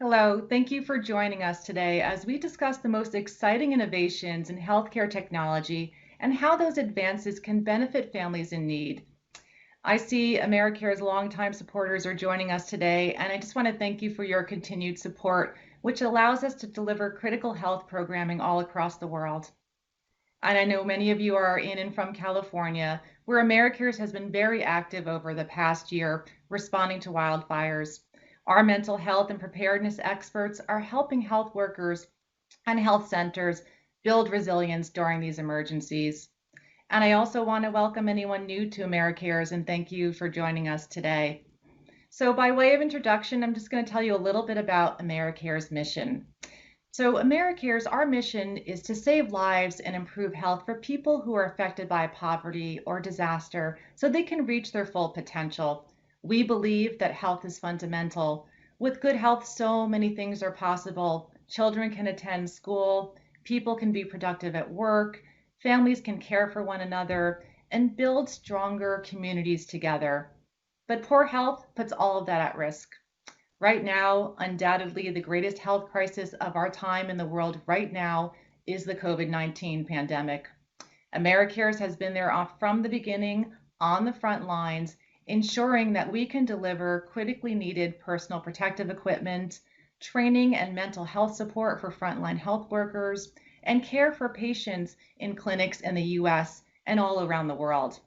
Hello, thank you for joining us today as we discuss the most exciting innovations in healthcare technology and how those advances can benefit families in need. I see Americares longtime supporters are joining us today, and I just want to thank you for your continued support, which allows us to deliver critical health programming all across the world. And I know many of you are in and from California, where Americares has been very active over the past year responding to wildfires. Our mental health and preparedness experts are helping health workers and health centers build resilience during these emergencies. And I also want to welcome anyone new to Americares and thank you for joining us today. So by way of introduction, I'm just going to tell you a little bit about Americares' mission. So Americares, our mission is to save lives and improve health for people who are affected by poverty or disaster so they can reach their full potential. We believe that health is fundamental. With good health, so many things are possible. Children can attend school, people can be productive at work, families can care for one another, and build stronger communities together. But poor health puts all of that at risk. Right now, undoubtedly, the greatest health crisis of our time in the world right now is the COVID-19 pandemic. Americares has been there from the beginning on the front lines, ensuring that we can deliver critically needed personal protective equipment, training and mental health support for frontline health workers, and care for patients in clinics in the US and all around the world.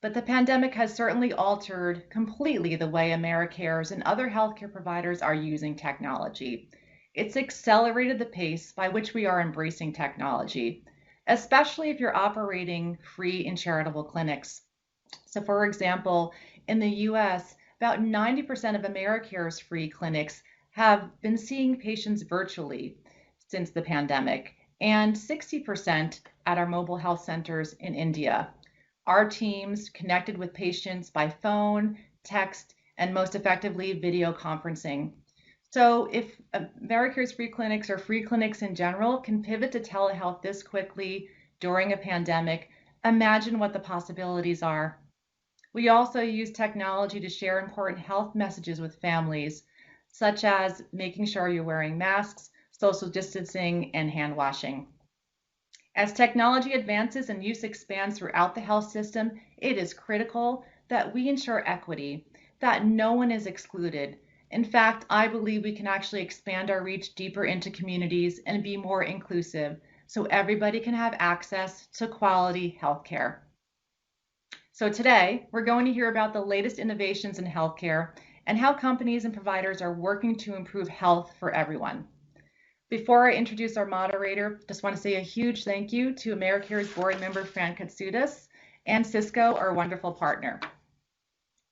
But the pandemic has certainly altered completely the way Americares and other healthcare providers are using technology. It's accelerated the pace by which we are embracing technology, especially if you're operating free and charitable clinics. So, for example, in the US, about 90% of Americares free clinics have been seeing patients virtually since the pandemic, and 60% at our mobile health centers in India. Our teams connected with patients by phone, text, and most effectively, video conferencing. So if Americare's free clinics or free clinics in general can pivot to telehealth this quickly during a pandemic, imagine what the possibilities are. We also use technology to share important health messages with families, such as making sure you're wearing masks, social distancing, and hand washing. As technology advances and use expands throughout the health system, it is critical that we ensure equity, that no one is excluded. In fact, I believe we can actually expand our reach deeper into communities and be more inclusive so everybody can have access to quality healthcare. So today, we're going to hear about the latest innovations in healthcare and how companies and providers are working to improve health for everyone. Before I introduce our moderator, just want to say a huge thank you to Americares board member Fran Katsoudas and Cisco, our wonderful partner.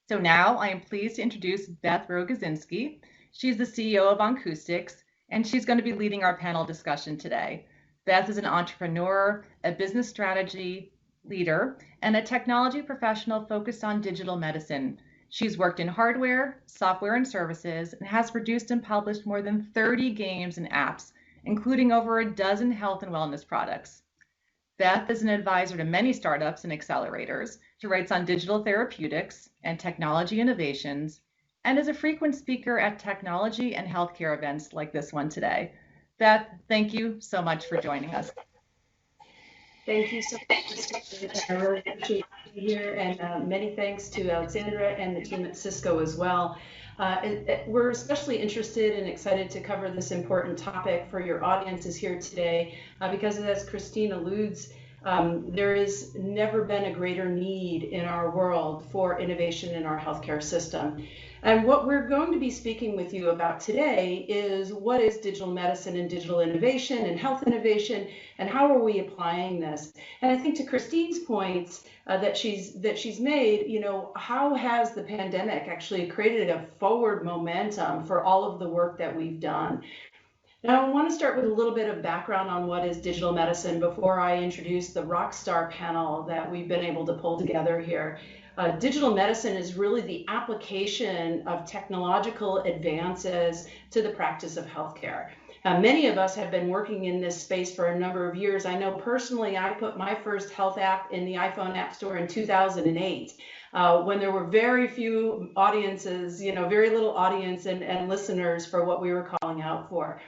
So now I am pleased to introduce Beth Rogozinski. She's the CEO of Acoustics, and she's going to be leading our panel discussion today. Beth is an entrepreneur, a business strategy leader, and a technology professional focused on digital medicine. She's worked in hardware, software, and services, and has produced and published more than 30 games and apps, including over a dozen health and wellness products. Beth is an advisor to many startups and accelerators. She writes on digital therapeutics and technology innovations, and is a frequent speaker at technology and healthcare events like this one today. Beth, thank you so much for joining us. Thank you so much. I really appreciate being here, and many thanks to Alexandra and the team at Cisco as well. We're especially interested and excited to cover this important topic for your audiences here today, because as Christine alludes, there has never been a greater need in our world for innovation in our healthcare system. And what we're going to be speaking with you about today is what is digital medicine and digital innovation and health innovation, and how are we applying this? And I think to Christine's points that she's made, you know, how has the pandemic actually created a forward momentum for all of the work that we've done? Now, I want to start with a little bit of background on what is digital medicine before I introduce the rockstar panel that we've been able to pull together here. Digital medicine is really the application of technological advances to the practice of healthcare. Many of us have been working in this space for a number of years. I know personally I put my first health app in the iPhone App Store in 2008. when there were very few audiences, very little audience and listeners for what we were calling out for.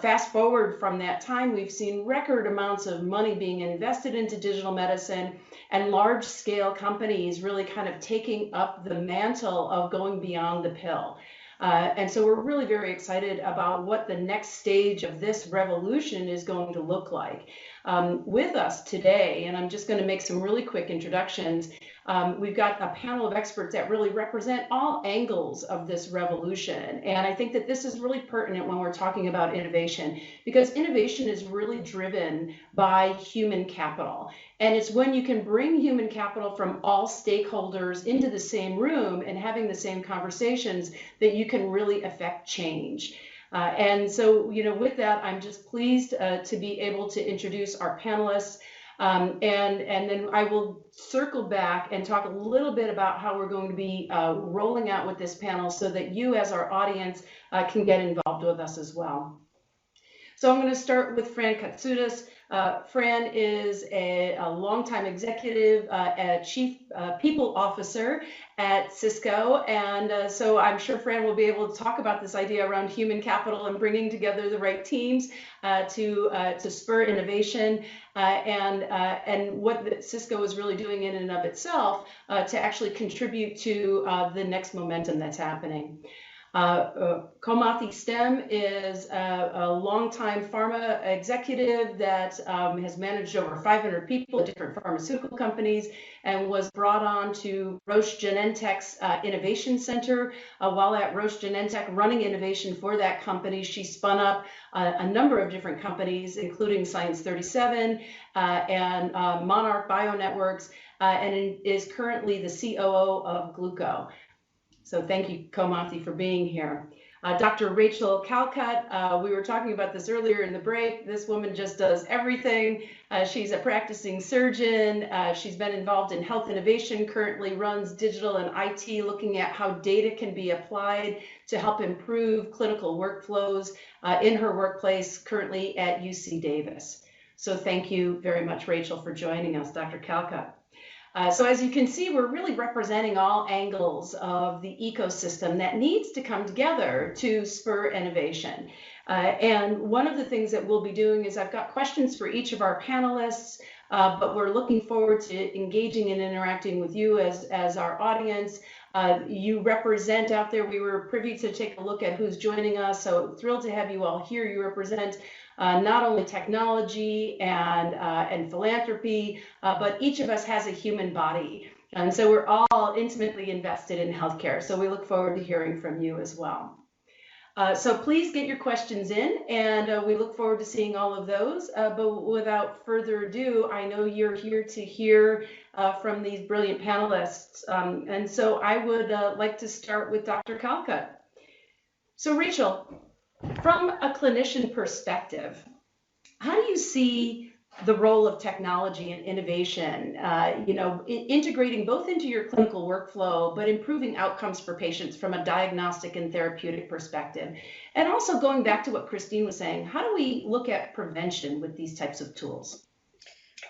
Fast forward from that time, we've seen record amounts of money being invested into digital medicine and large scale companies really kind of taking up the mantle of going beyond the pill. And so we're really very excited about what the next stage of this revolution is going to look like. With us today, and I'm just going to make some really quick introductions, we've got a panel of experts that really represent all angles of this revolution. And I think that this is really pertinent when we're talking about innovation, because innovation is really driven by human capital. And it's when you can bring human capital from all stakeholders into the same room and having the same conversations that you can really affect change. And so, with that, I'm just pleased to be able to introduce our panelists. And then I will circle back and talk a little bit about how we're going to be rolling out with this panel so that you as our audience can get involved with us as well. So I'm going to start with Fran Katsoudas. Fran is a longtime executive, a chief people officer at Cisco. And so I'm sure Fran will be able to talk about this idea around human capital and bringing together the right teams to spur innovation and what Cisco is really doing in and of itself to actually contribute to the next momentum that's happening. Komathi STEM is a longtime pharma executive that has managed over 500 people at different pharmaceutical companies and was brought on to Roche Genentech's Innovation Center. While at Roche Genentech running innovation for that company, she spun up a number of different companies, including Science 37 and Monarch Bionetworks, and is currently the COO of Glooko. So thank you, Komathi, for being here. Dr. Rachael Callcut, we were talking about this earlier in the break. This woman just does everything. She's a practicing surgeon. She's been involved in health innovation, currently runs digital and IT, looking at how data can be applied to help improve clinical workflows in her workplace, currently at UC Davis. So thank you very much, Rachael, for joining us, Dr. Callcut. So as you can see, we're really representing all angles of the ecosystem that needs to come together to spur innovation. And one of the things that we'll be doing is I've got questions for each of our panelists, but we're looking forward to engaging and interacting with you as our audience. You represent out there, we were privy to take a look at who's joining us, so thrilled to have you all here. You represent not only technology and philanthropy, but each of us has a human body. And so we're all intimately invested in healthcare. So we look forward to hearing from you as well. So please get your questions in, and we look forward to seeing all of those. But without further ado, I know you're here to hear from these brilliant panelists. And so I would like to start with Dr. Callcut. So Rachael, from a clinician perspective, how do you see the role of technology and innovation, integrating both into your clinical workflow, but improving outcomes for patients from a diagnostic and therapeutic perspective? And also going back to what Christine was saying, how do we look at prevention with these types of tools?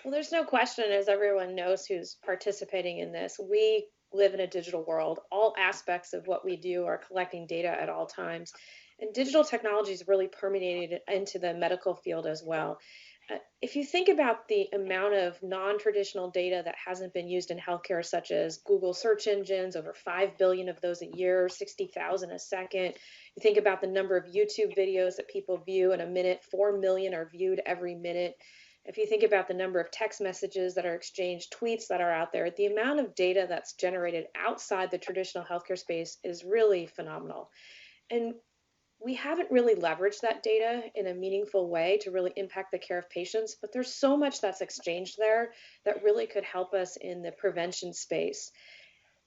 Well, there's no question, as everyone knows who's participating in this, we live in a digital world. All aspects of what we do are collecting data at all times. And digital technology is really permeated into the medical field as well. If you think about the amount of non-traditional data that hasn't been used in healthcare, such as Google search engines, over 5 billion of those a year, 60,000 a second. You think about the number of YouTube videos that people view in a minute, 4 million are viewed every minute. If you think about the number of text messages that are exchanged, tweets that are out there, the amount of data that's generated outside the traditional healthcare space is really phenomenal. And we haven't really leveraged that data in a meaningful way to really impact the care of patients, but there's so much that's exchanged there that really could help us in the prevention space.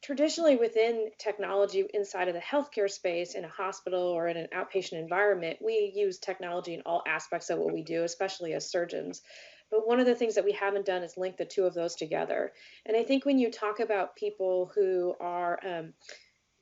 Traditionally, within technology inside of the healthcare space, in a hospital or in an outpatient environment, we use technology in all aspects of what we do, especially as surgeons. But one of the things that we haven't done is link the two of those together. And I think when you talk about people who are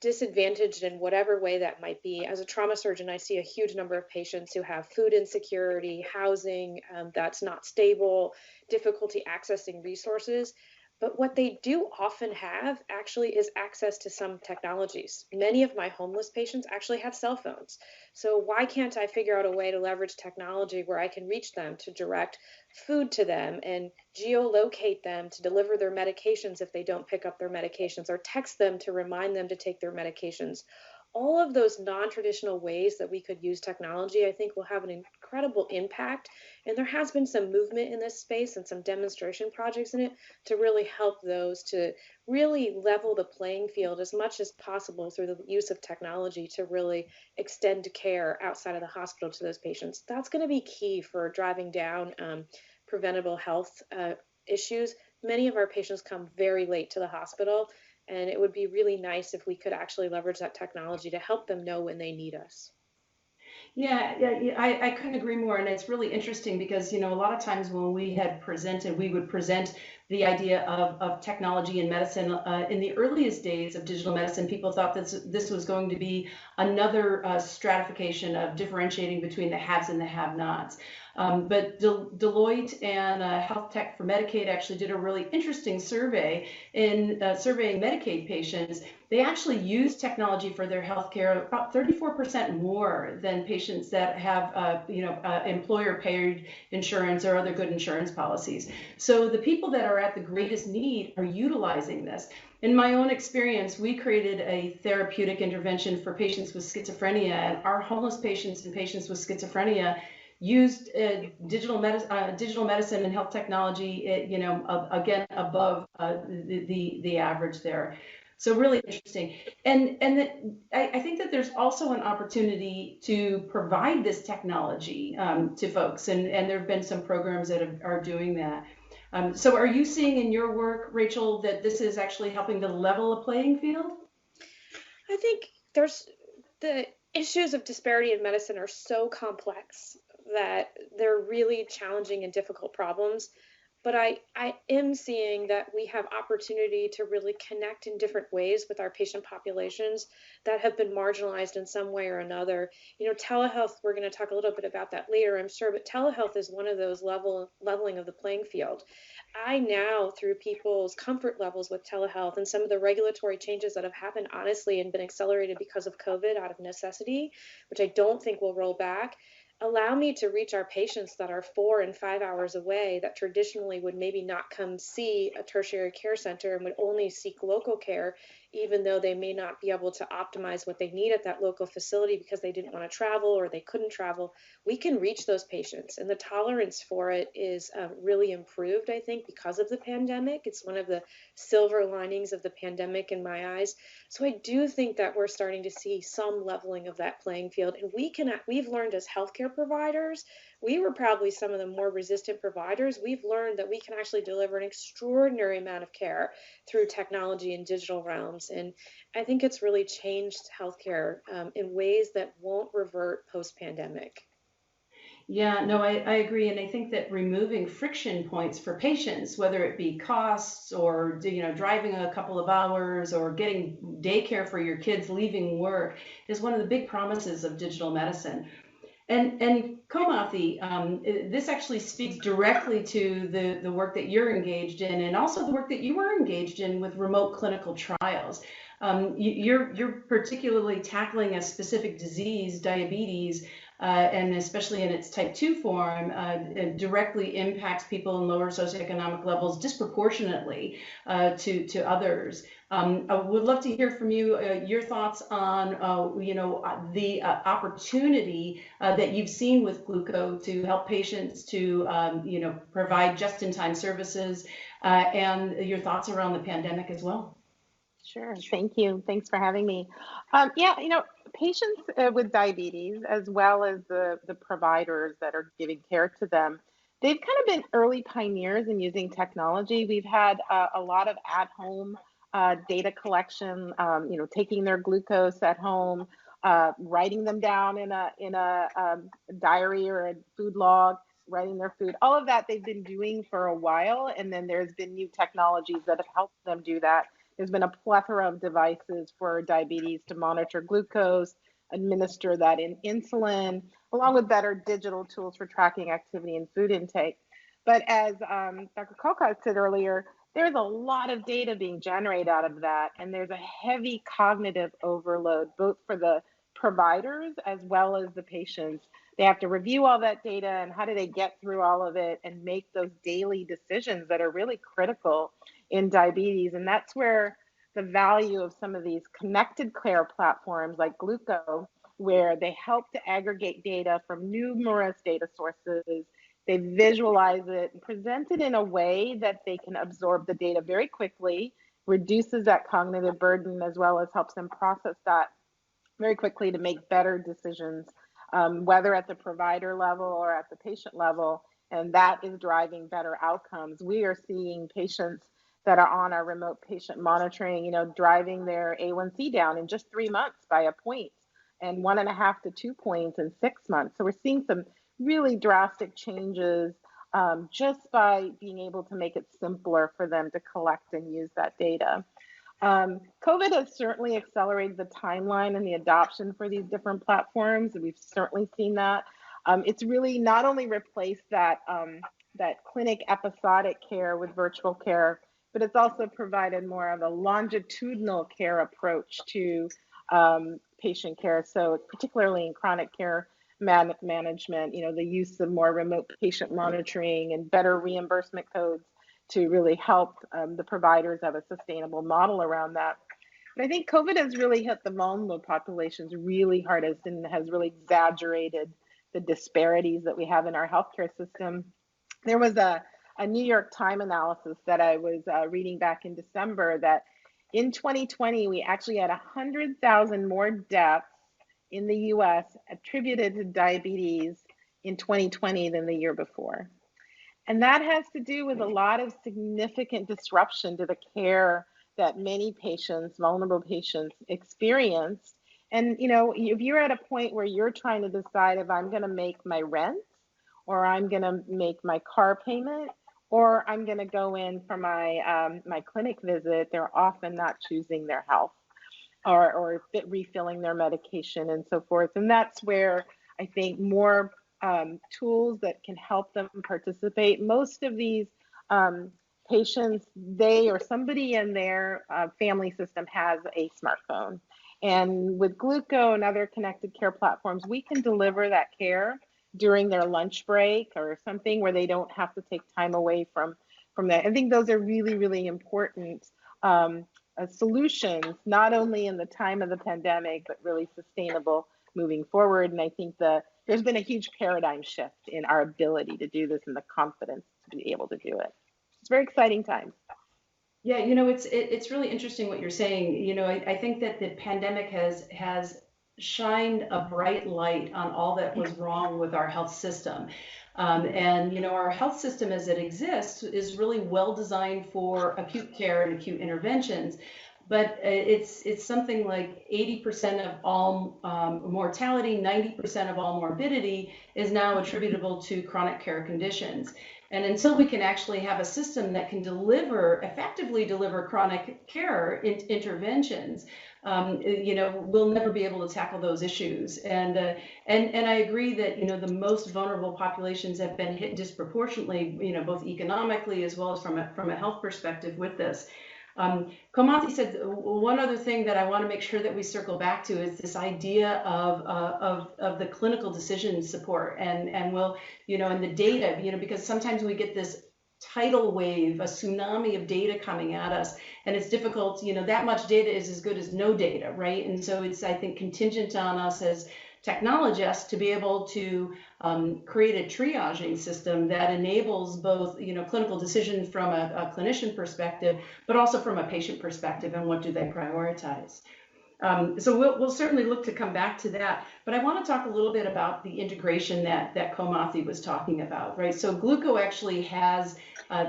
disadvantaged in whatever way that might be. As a trauma surgeon, I see a huge number of patients who have food insecurity, housing that's not stable, difficulty accessing resources. But what they do often have actually is access to some technologies. Many of my homeless patients actually have cell phones. So why can't I figure out a way to leverage technology where I can reach them to direct food to them and geolocate them to deliver their medications if they don't pick up their medications, or text them to remind them to take their medications? All of those non-traditional ways that we could use technology, I think, will have an incredible impact. And there has been some movement in this space and some demonstration projects in it to really help those to really level the playing field as much as possible through the use of technology to really extend care outside of the hospital to those patients. That's going to be key for driving down preventable health issues. Many of our patients come very late to the hospital, and it would be really nice if we could actually leverage that technology to help them know when they need us. I couldn't agree more. And it's really interesting because, a lot of times when we would present the idea of technology in medicine. In the earliest days of digital medicine, people thought this was going to be another stratification of differentiating between the haves and the have-nots. But Deloitte and Health Tech for Medicaid actually did a really interesting survey in surveying Medicaid patients. They actually use technology for their healthcare about 34% more than patients that have, employer-paid insurance or other good insurance policies. So the people that are at the greatest need are utilizing this. In my own experience, we created a therapeutic intervention for patients with schizophrenia, and our homeless patients and patients with schizophrenia used digital medicine and health technology, again above the average there. So really interesting. And I think that there's also an opportunity to provide this technology to folks, and there have been some programs that are doing that. So are you seeing in your work, Rachael, that this is actually helping to level a playing field? I think there's the issues of disparity in medicine are so complex that they're really challenging and difficult problems. But I am seeing that we have opportunity to really connect in different ways with our patient populations that have been marginalized in some way or another. Telehealth, we're going to talk a little bit about that later, I'm sure, but telehealth is one of those leveling of the playing field. I now, through people's comfort levels with telehealth and some of the regulatory changes that have happened, honestly, and been accelerated because of COVID out of necessity, which I don't think will roll back, allow me to reach our patients that are 4 and 5 hours away that traditionally would maybe not come see a tertiary care center and would only seek local care, even though they may not be able to optimize what they need at that local facility because they didn't want to travel or they couldn't travel. We can reach those patients, and the tolerance for it is really improved, I think, because of the pandemic. It's one of the silver linings of the pandemic in my eyes. So I do think that we're starting to see some leveling of that playing field, and we've learned as healthcare providers, we were probably some of the more resistant providers. We've learned that we can actually deliver an extraordinary amount of care through technology and digital realms. And I think it's really changed healthcare in ways that won't revert post-pandemic. Yeah, no, I agree. And I think that removing friction points for patients, whether it be costs or, driving a couple of hours or getting daycare for your kids leaving work, is one of the big promises of digital medicine. And Komathi, this actually speaks directly to the work that you're engaged in, and also the work that you were engaged in with remote clinical trials. You're particularly tackling a specific disease, diabetes, and especially in its type 2 form, it directly impacts people in lower socioeconomic levels disproportionately to others. I would love to hear from you, your thoughts on, the opportunity that you've seen with Glooko to help patients to, provide just-in-time services, and your thoughts around the pandemic as well. Sure. Thank you. Thanks for having me. Patients with diabetes, as well as the providers that are giving care to them, they've kind of been early pioneers in using technology. We've had a lot of at-home data collection, taking their glucose at home, writing them down in a diary or a food log, writing their food. All of that they've been doing for a while, and then there's been new technologies that have helped them do that. There's been a plethora of devices for diabetes to monitor glucose, administer that in insulin, along with better digital tools for tracking activity and food intake. But as Dr. Callcut said earlier, there's a lot of data being generated out of that, and there's a heavy cognitive overload, both for the providers as well as the patients. They have to review all that data and how do they get through all of it and make those daily decisions that are really critical in diabetes. And that's where the value of some of these connected care platforms like Glooko, where they help to aggregate data from numerous data sources. They visualize it and present it in a way that they can absorb the data very quickly, reduces that cognitive burden, as well as helps them process that very quickly to make better decisions, whether at the provider level or at the patient level. And that is driving better outcomes. We are seeing patients that are on our remote patient monitoring, driving their A1C down in just 3 months by a point, and 1.5 to 2 points in 6 months. So we're seeing some really drastic changes just by being able to make it simpler for them to collect and use that data. COVID has certainly accelerated the timeline and the adoption for these different platforms. We've certainly seen that. It's really not only replaced that clinic episodic care with virtual care, but it's also provided more of a longitudinal care approach to patient care. So particularly in chronic care management, the use of more remote patient monitoring and better reimbursement codes to really help the providers have a sustainable model around that. But I think COVID has really hit the vulnerable populations really hard and has really exaggerated the disparities that we have in our healthcare system. There was a New York Times analysis that I was reading back in December that in 2020, we actually had 100,000 more deaths in the US attributed to diabetes in 2020 than the year before. And that has to do with a lot of significant disruption to the care that many patients, vulnerable patients, experience. And, if you're at a point where you're trying to decide if I'm going to make my rent, or I'm going to make my car payment, or I'm going to go in for my my clinic visit, they're often not choosing their health or refilling their medication and so forth. And that's where I think more tools that can help them participate. Most of these patients, they or somebody in their family system has a smartphone. And with Glooko and other connected care platforms, we can deliver that care during their lunch break or something where they don't have to take time away from that. I think those are really, really important solutions, not only in the time of the pandemic, but really sustainable moving forward. And I think there's been a huge paradigm shift in our ability to do this and the confidence to be able to do it. It's very exciting times. Yeah, it's really interesting what you're saying. I think that the pandemic has shined a bright light on all that was wrong with our health system. And our health system as it exists is really well designed for acute care and acute interventions. But it's something like 80% of all mortality, 90% of all morbidity is now attributable to chronic care conditions. And until we can actually have a system that can effectively deliver chronic care interventions, we'll never be able to tackle those issues. And I agree that the most vulnerable populations have been hit disproportionately, both economically as well as from a health perspective with this. Komathi said one other thing that I want to make sure that we circle back to is this idea of the clinical decision support and the data, because sometimes we get this tidal wave, a tsunami of data coming at us, and it's difficult, that much data is as good as no data, right? And so it's, I think, contingent on us as technologists to be able to create a triaging system that enables both, clinical decisions from a clinician perspective, but also from a patient perspective, and what do they prioritize. So we'll certainly look to come back to that, but I want to talk a little bit about the integration that Komathi was talking about, right? So Glooko actually has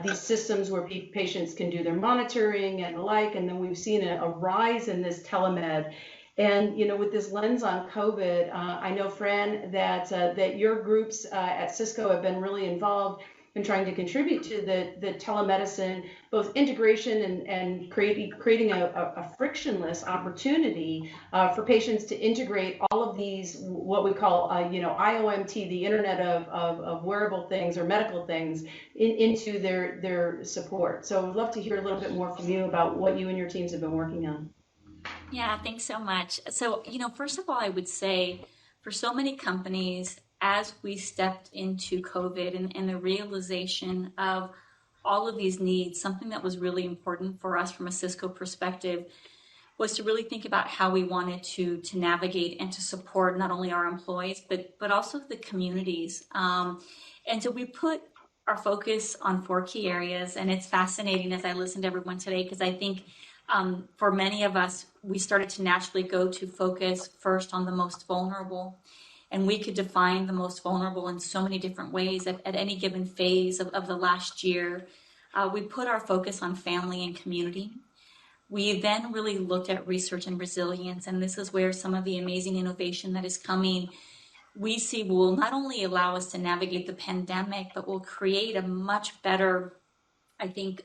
these systems where patients can do their monitoring and the like, and then we've seen a rise in this telemed. And with this lens on COVID, I know, Fran, that your groups at Cisco have been really involved been trying to contribute to the telemedicine, both integration and creating a frictionless opportunity for patients to integrate all of these, what we call, IOMT, the Internet of wearable things or medical things, into their support. So I'd love to hear a little bit more from you about what you and your teams have been working on. Yeah, thanks so much. So, first of all, I would say for so many companies, as we stepped into COVID and the realization of all of these needs, something that was really important for us from a Cisco perspective was to really think about how we wanted to navigate and to support not only our employees, but also the communities. And so we put our focus on 4 key areas, and it's fascinating as I listen to everyone today, because I think for many of us, we started to naturally go to focus first on the most vulnerable. And we could define the most vulnerable in so many different ways at any given phase of the last year. We put our focus on family and community. We then really looked at research and resilience, and this is where some of the amazing innovation that is coming, we see will not only allow us to navigate the pandemic, but will create a much better, I think,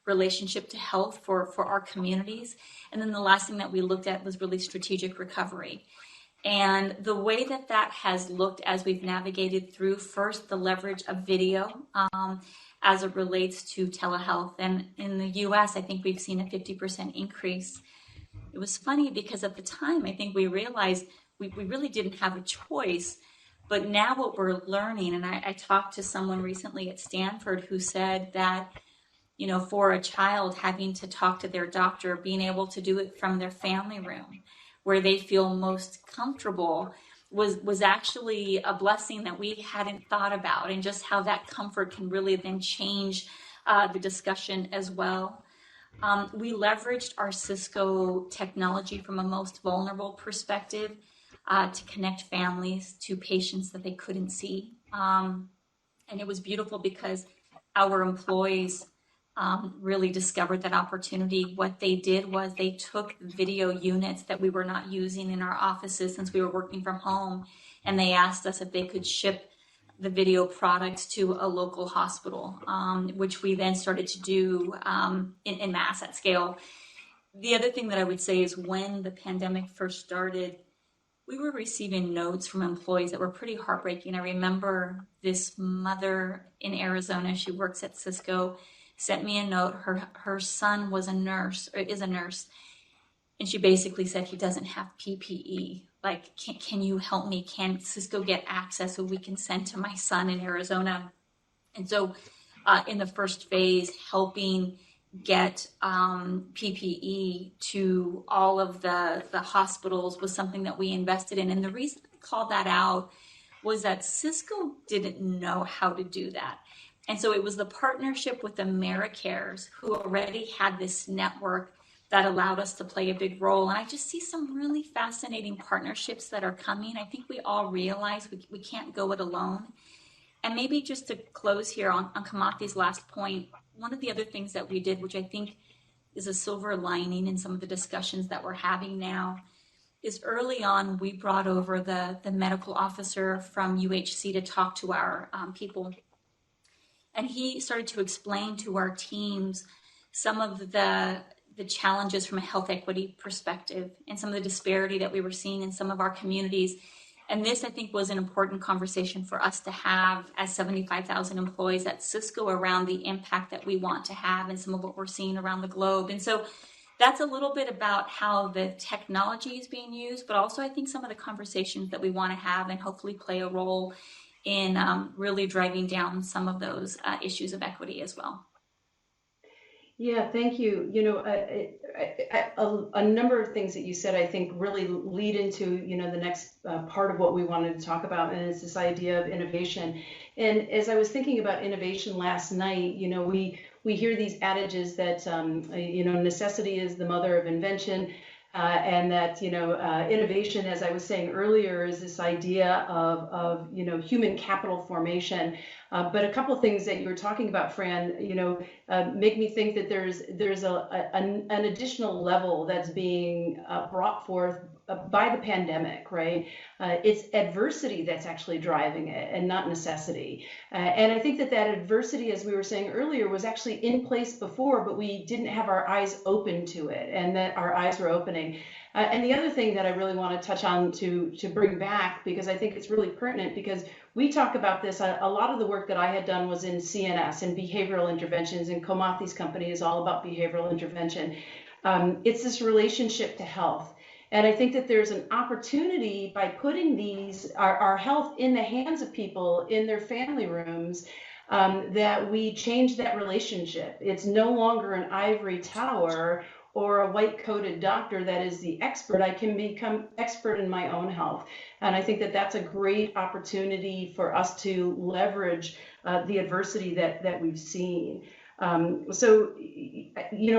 relationship to health for our communities. And then the last thing that we looked at was really strategic recovery. And the way that has looked as we've navigated through, first, the leverage of video as it relates to telehealth. And in the US, I think we've seen a 50% increase. It was funny because at the time, I think we realized we really didn't have a choice. But now what we're learning, and I talked to someone recently at Stanford who said that, for a child having to talk to their doctor, being able to do it from their family room, where they feel most comfortable, was actually a blessing that we hadn't thought about, and just how that comfort can really then change the discussion as well. We leveraged our Cisco technology from a most vulnerable perspective to connect families to patients that they couldn't see. And it was beautiful because our employees really discovered that opportunity. What they did was they took video units that we were not using in our offices since we were working from home, and they asked us if they could ship the video products to a local hospital, which we then started to do in mass at scale. The other thing that I would say is when the pandemic first started, we were receiving notes from employees that were pretty heartbreaking. I remember this mother in Arizona, she works at Cisco, sent me a note. Her son was a nurse, or is a nurse, and she basically said, he doesn't have PPE. Like, can you help me? Can Cisco get access so we can send to my son in Arizona? And so in the first phase, helping get PPE to all of the hospitals was something that we invested in. And the reason I called that out was that Cisco didn't know how to do that. And so it was the partnership with Americares, who already had this network, that allowed us to play a big role. And I just see some really fascinating partnerships that are coming. I think we all realize we can't go it alone. And maybe just to close here on Komathi's last point, one of the other things that we did, which I think is a silver lining in some of the discussions that we're having now, is early on we brought over the medical officer from UHC to talk to our people. And he started to explain to our teams some of the challenges from a health equity perspective and some of the disparity that we were seeing in some of our communities. And this, I think, was an important conversation for us to have as 75,000 employees at Cisco around the impact that we want to have and some of what we're seeing around the globe. And so that's a little bit about how the technology is being used, but also I think some of the conversations that we want to have and hopefully play a role in really driving down some of those issues of equity as well. Yeah, thank you. A number of things that you said, I think, really lead into, the next part of what we wanted to talk about, and it's this idea of innovation. And as I was thinking about innovation last night, we hear these adages that, necessity is the mother of invention. And that, innovation, as I was saying earlier, is this idea of human capital formation. But a couple of things that you were talking about, Fran, make me think that there's an additional level that's being brought forth by the pandemic, right? It's adversity that's actually driving it and not necessity. And I think that adversity, as we were saying earlier, was actually in place before, but we didn't have our eyes open to it, and that our eyes were opening. And the other thing that I really want to touch on to bring back, because I think it's really pertinent, because we talk about this, a lot of the work that I had done was in CNS and behavioral interventions, and Komathi's company is all about behavioral intervention. It's this relationship to health. And I think that there's an opportunity by putting our health in the hands of people in their family rooms, that we change that relationship. It's no longer an ivory tower or a white-coated doctor that is the expert. I can become expert in my own health. And I think that that's a great opportunity for us to leverage the adversity that we've seen. So,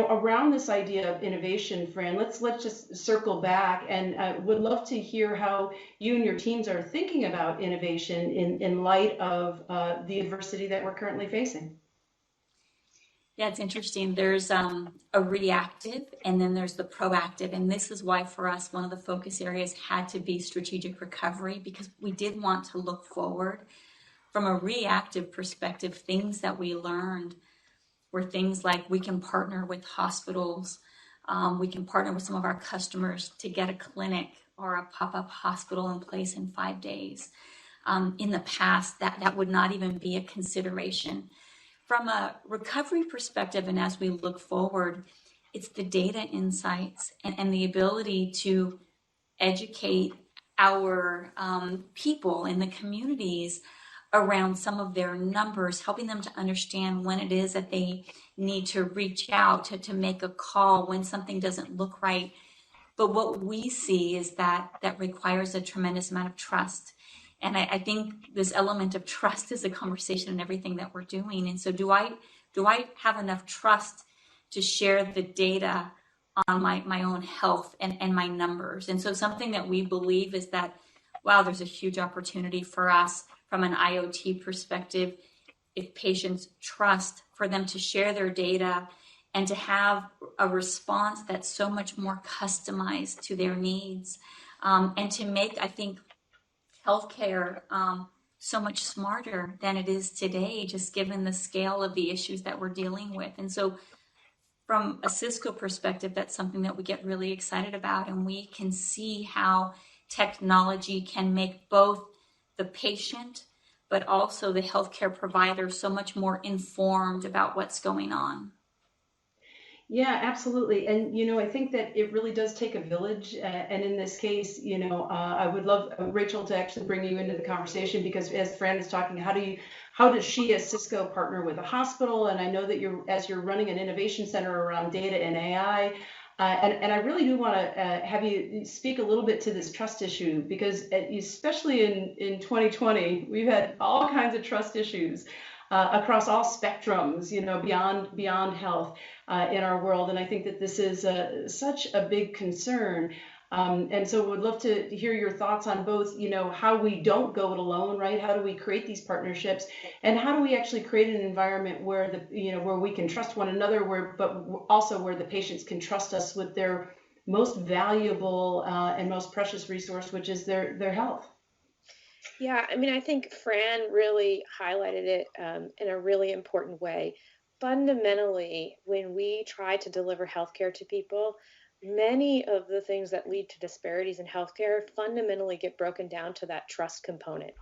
around this idea of innovation, Fran, let's just circle back, and would love to hear how you and your teams are thinking about innovation in light of the adversity that we're currently facing. Yeah, it's interesting. There's a reactive and then there's the proactive. And this is why for us, one of the focus areas had to be strategic recovery, because we did want to look forward. From a reactive perspective, things that we learned were things like we can partner with hospitals. We can partner with some of our customers to get a clinic or a pop-up hospital in place in 5 days. In the past, that would not even be a consideration. From a recovery perspective, and as we look forward, it's the data insights and the ability to educate our people in the communities around some of their numbers, helping them to understand when it is that they need to reach out to make a call when something doesn't look right. But what we see is that requires a tremendous amount of trust. And I think this element of trust is a conversation in everything that we're doing. And so do I have enough trust to share the data on my own health and my numbers? And so something that we believe is that, wow, there's a huge opportunity for us from an IoT perspective, if patients trust, for them to share their data and to have a response that's so much more customized to their needs, and to make, I think, healthcare so much smarter than it is today, just given the scale of the issues that we're dealing with. And so from a Cisco perspective, that's something that we get really excited about, and we can see how technology can make both the patient but also the healthcare provider so much more informed about what's going on. Yeah, absolutely. And, I think that it really does take a village. And in this case, I would love Rachael to actually bring you into the conversation, because as Fran is talking, how does she as Cisco partner with a hospital? And I know that as you're running an innovation center around data and AI, and I really do want to have you speak a little bit to this trust issue, because especially in 2020, we've had all kinds of trust issues across all spectrums, beyond health in our world. And I think that this is such a big concern. And so would love to hear your thoughts on both, how we don't go it alone, right? How do we create these partnerships, and how do we actually create an environment where where we can trust one another, but also where the patients can trust us with their most valuable and most precious resource, which is their health. Yeah, I think Fran really highlighted it in a really important way. Fundamentally, when we try to deliver healthcare to people, many of the things that lead to disparities in healthcare fundamentally get broken down to that trust component.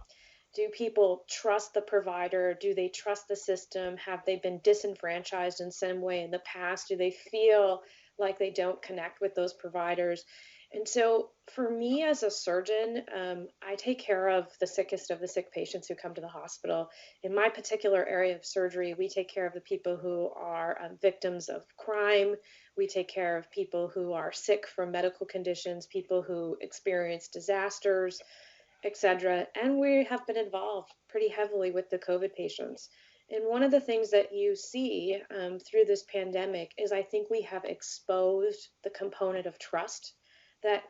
Do people trust the provider? Do they trust the system? Have they been disenfranchised in some way in the past? Do they feel like they don't connect with those providers? And so for me as a surgeon, I take care of the sickest of the sick patients who come to the hospital. In my particular area of surgery, we take care of the people who are victims of crime. We take care of people who are sick from medical conditions, people who experience disasters, etc. And we have been involved pretty heavily with the COVID patients. And one of the things that you see through this pandemic is I think we have exposed the component of trust that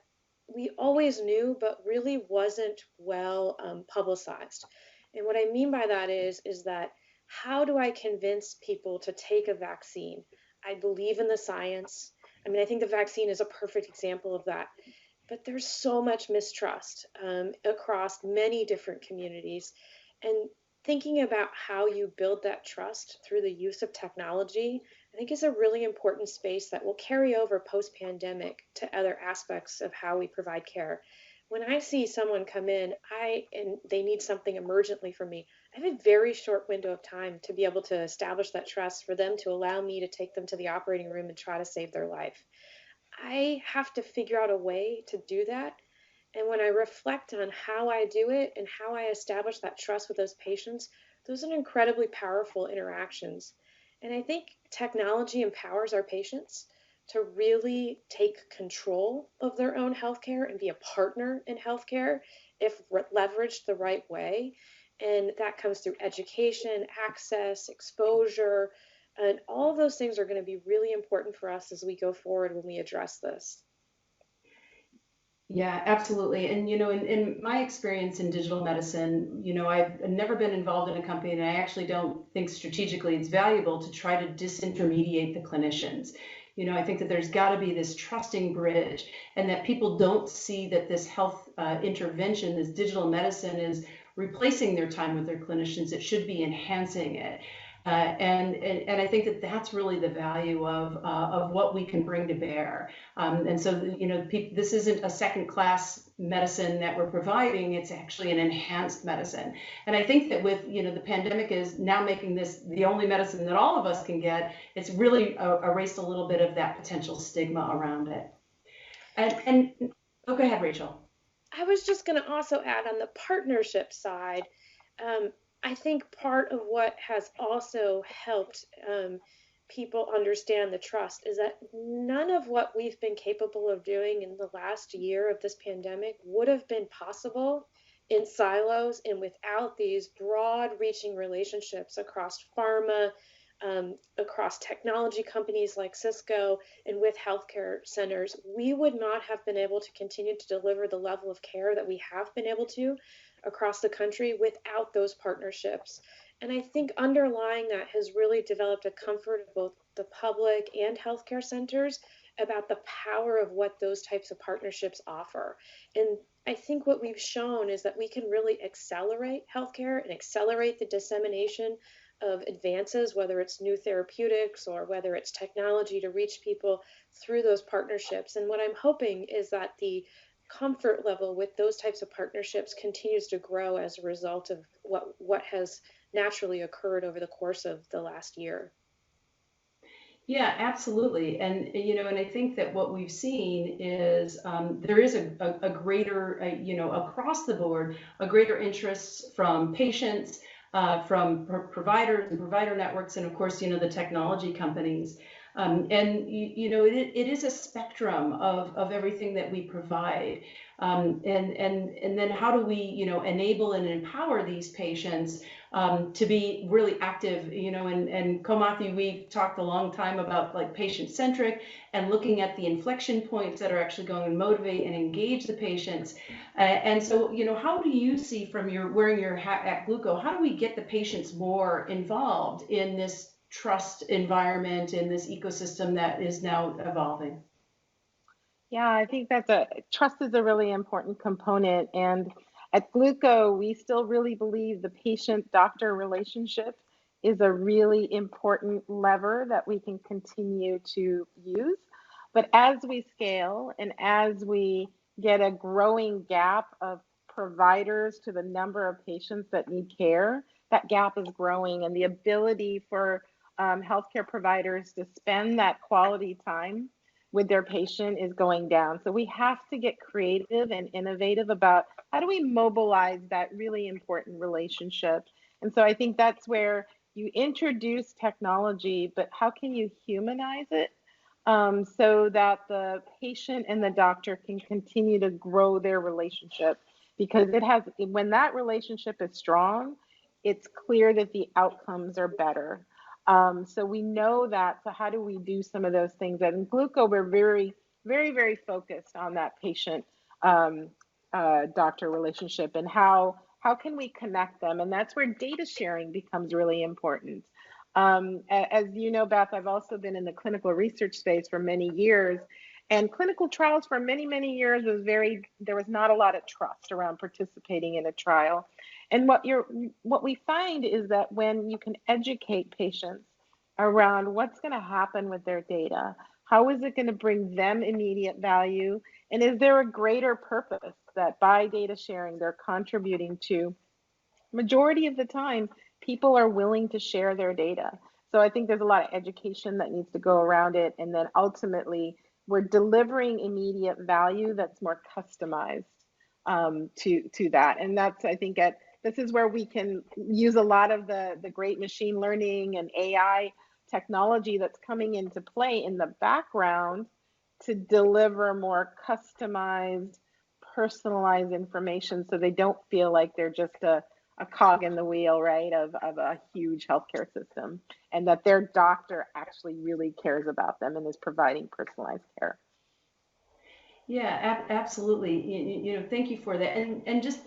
we always knew, but really wasn't well publicized. And what I mean by that is that how do I convince people to take a vaccine? I believe in the science. I think the vaccine is a perfect example of that. but there's so much mistrust across many different communities. And thinking about how you build that trust through the use of technology, I think is a really important space that will carry over post-pandemic to other aspects of how we provide care. When I see someone come in, and they need something emergently from me, I have a very short window of time to be able to establish that trust for them to allow me to take them to the operating room and try to save their life. I have to figure out a way to do that. And when I reflect on how I do it and how I establish that trust with those patients, those are incredibly powerful interactions. And I think technology empowers our patients to really take control of their own healthcare and be a partner in healthcare if leveraged the right way. And that comes through education, access, exposure, and all of those things are going to be really important for us as we go forward when we address this. Yeah, absolutely. And, in my experience in digital medicine, I've never been involved in a company, and I actually don't think strategically it's valuable to try to disintermediate the clinicians. I think that there's got to be this trusting bridge, and that people don't see that this health intervention, this digital medicine, is replacing their time with their clinicians. It should be enhancing it. And I think that that's really the value of what we can bring to bear. And so, this isn't a second-class medicine that we're providing. It's actually an enhanced medicine. And I think that with, the pandemic is now making this the only medicine that all of us can get, it's really erased a little bit of that potential stigma around it. And oh, go ahead, Rachael. I was just going to also add on the partnership side. I think part of what has also helped people understand the trust is that none of what we've been capable of doing in the last year of this pandemic would have been possible in silos and without these broad-reaching relationships across pharma, across technology companies like Cisco, and with healthcare centers. We would not have been able to continue to deliver the level of care that we have been able to across the country without those partnerships. And I think underlying that has really developed a comfort of both the public and healthcare centers about the power of what those types of partnerships offer. And I think what we've shown is that we can really accelerate healthcare and accelerate the dissemination of advances, whether it's new therapeutics or whether it's technology to reach people through those partnerships. And what I'm hoping is that the comfort level with those types of partnerships continues to grow as a result of what has naturally occurred over the course of the last year. Yeah, absolutely. And, and I think that what we've seen is there is a greater, across the board, a greater interest from patients, from providers and provider networks, and of course, the technology companies. And it is a spectrum of everything that we provide, and then how do we enable and empower these patients to be really active, and Komathi, we've talked a long time about like patient-centric and looking at the inflection points that are actually going to motivate and engage the patients. And so, how do you see from your wearing your hat at Glooko, how do we get the patients more involved in this trust environment, in this ecosystem that is now evolving? Yeah, I think trust is a really important component. And at Glooko, we still really believe the patient-doctor relationship is a really important lever that we can continue to use. But as we scale and as we get a growing gap of providers to the number of patients that need care, that gap is growing, and the ability for healthcare providers to spend that quality time with their patient is going down. So we have to get creative and innovative about how do we mobilize that really important relationship. And so I think that's where you introduce technology, but how can you humanize it so that the patient and the doctor can continue to grow their relationship? Because when that relationship is strong, it's clear that the outcomes are better. So we know that. So how do we do some of those things? And in Glooko, we're very, very, very focused on that patient-doctor relationship and how can we connect them? And that's where data sharing becomes really important. As you know, Beth, I've also been in the clinical research space for many years. And clinical trials for many, many years there was not a lot of trust around participating in a trial. And what we find is that when you can educate patients around what's going to happen with their data, how is it going to bring them immediate value, and is there a greater purpose that by data sharing they're contributing to, majority of the time, people are willing to share their data. So I think there's a lot of education that needs to go around it. And then ultimately, we're delivering immediate value that's more customized to that. And that's, I think, this is where we can use a lot of the great machine learning and AI technology that's coming into play in the background to deliver more customized, personalized information so they don't feel like they're just a cog in the wheel, right, of a huge healthcare system, and that their doctor actually really cares about them and is providing personalized care. Yeah, absolutely. Thank you for that. And just,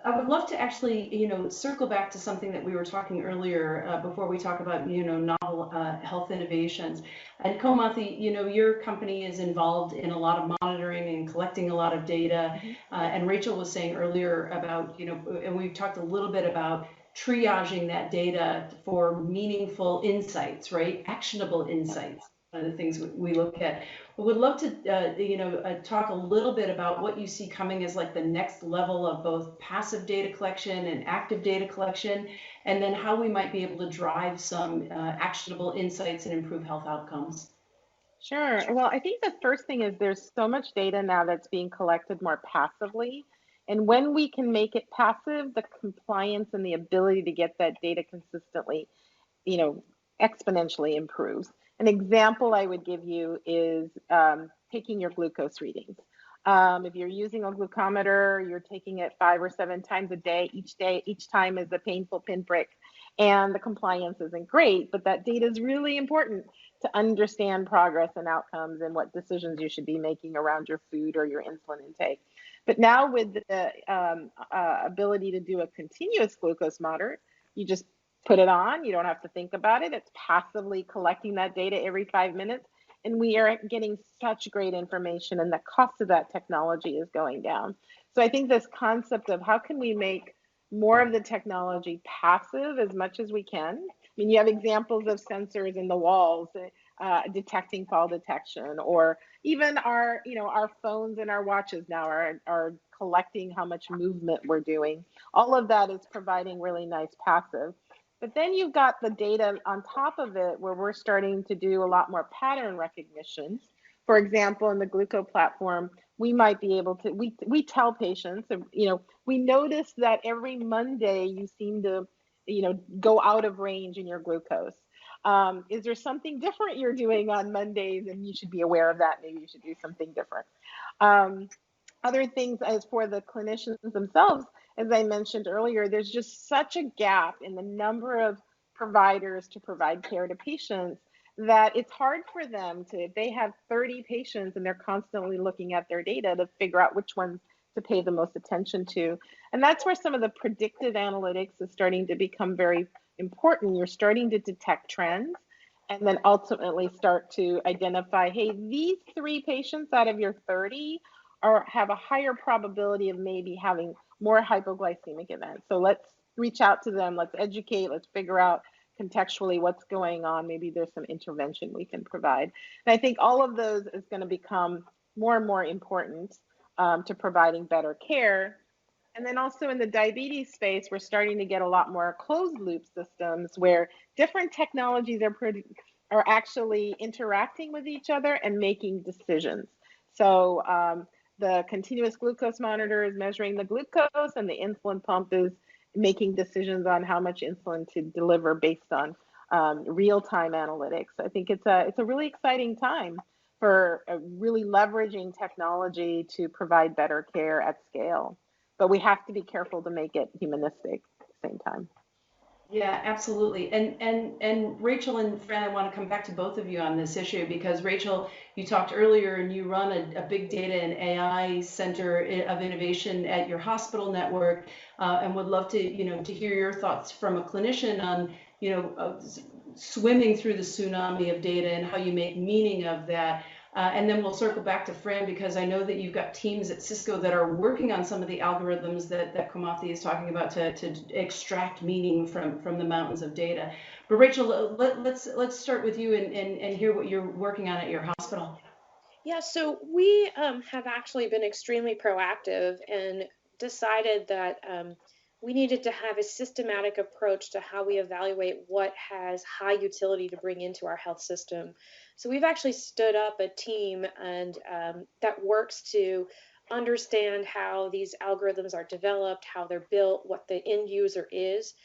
I would love to actually, circle back to something that we were talking earlier before we talk about, novel health innovations. And Komathi, your company is involved in a lot of monitoring and collecting a lot of data. And Rachael was saying earlier about, and we've talked a little bit about triaging that data for meaningful insights, right? Actionable insights. One of the things we look at. We would love to, talk a little bit about what you see coming as like the next level of both passive data collection and active data collection, and then how we might be able to drive some actionable insights and improve health outcomes. Sure. Well, I think the first thing is there's so much data now that's being collected more passively. And when we can make it passive, the compliance and the ability to get that data consistently, exponentially improves. An example I would give you is taking your glucose readings. If you're using a glucometer, you're taking it 5 or 7 times a day. Each time is a painful pinprick, and the compliance isn't great, but that data is really important to understand progress and outcomes and what decisions you should be making around your food or your insulin intake. But now with the ability to do a continuous glucose monitor, you just put it on, you don't have to think about it. It's passively collecting that data every 5 minutes. And we are getting such great information, and the cost of that technology is going down. So I think this concept of how can we make more of the technology passive as much as we can. I mean, you have examples of sensors in the walls detecting fall detection, or even our phones and our watches now are collecting how much movement we're doing. All of that is providing really nice passive. But then you've got the data on top of it where we're starting to do a lot more pattern recognition. For example, in the Glooko platform, we might be able to, we tell patients, we notice that every Monday you seem to, go out of range in your glucose. Is there something different you're doing on Mondays, and you should be aware of that? Maybe you should do something different. Other things as for the clinicians themselves, as I mentioned earlier, there's just such a gap in the number of providers to provide care to patients that it's hard for them to, if they have 30 patients and they're constantly looking at their data to figure out which ones to pay the most attention to. And that's where some of the predictive analytics is starting to become very important. You're starting to detect trends and then ultimately start to identify, hey, these 3 patients out of your 30 have a higher probability of maybe having more hypoglycemic events. So let's reach out to them, let's educate, let's figure out contextually what's going on. Maybe there's some intervention we can provide. And I think all of those is going to become more and more important to providing better care. And then also in the diabetes space, we're starting to get a lot more closed loop systems where different technologies are actually interacting with each other and making decisions. So the continuous glucose monitor is measuring the glucose, and the insulin pump is making decisions on how much insulin to deliver based on real-time analytics. I think it's a really exciting time for really leveraging technology to provide better care at scale. But we have to be careful to make it humanistic at the same time. Yeah, absolutely. And Rachael and Fran, I want to come back to both of you on this issue because Rachael, you talked earlier and you run a big data and AI center of innovation at your hospital network, and would love to, to hear your thoughts from a clinician on, swimming through the tsunami of data and how you make meaning of that. And then we'll circle back to Fran, because I know that you've got teams at Cisco that are working on some of the algorithms that Komathi is talking about to extract meaning from the mountains of data. But Rachael, let's start with you and hear what you're working on at your hospital. Yeah, so we have actually been extremely proactive and decided that we needed to have a systematic approach to how we evaluate what has high utility to bring into our health system. So we've actually stood up a team and that works to understand how these algorithms are developed, how they're built, what the end user is,